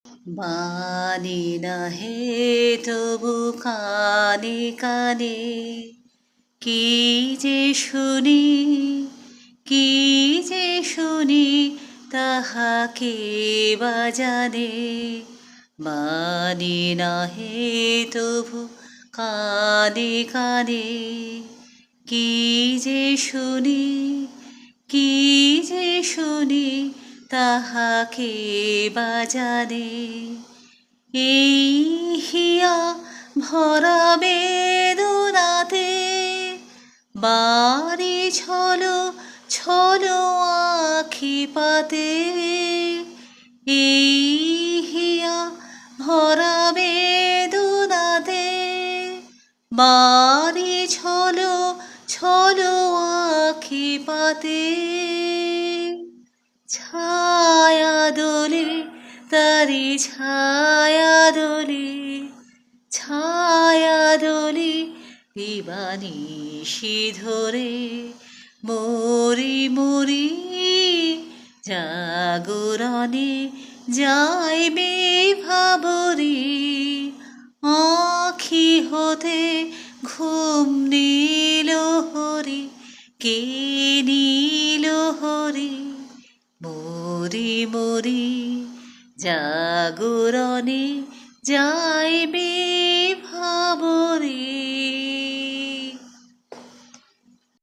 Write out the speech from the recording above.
মানি না হে তবু কানে কানে কি যে শুনি, কি যে শুনি তাহাকে বা জানে। মানি না হে তবু কানে কানে কি যে শুনি, কি যে শুনি তাহাকে বা জানে। এই হিয়া ভরা বেদনাতে বাড়ি ছলো ছলো আখি পাতে। এই হিয়া ভরা বেদনাতে বাড়ি ছলো ছলো আখি পাতে। ছায়া দোলে তারি ছায়া দোলে, ছায়া দোলে দিবানিশি ধরে। মরি মরি জাগরণে যাইবে ভাবরি, আঁখি হতে ঘুম নীল হরি, কে নীল হরি। মরি মরি জাগরণে যাইবে ভাবরে।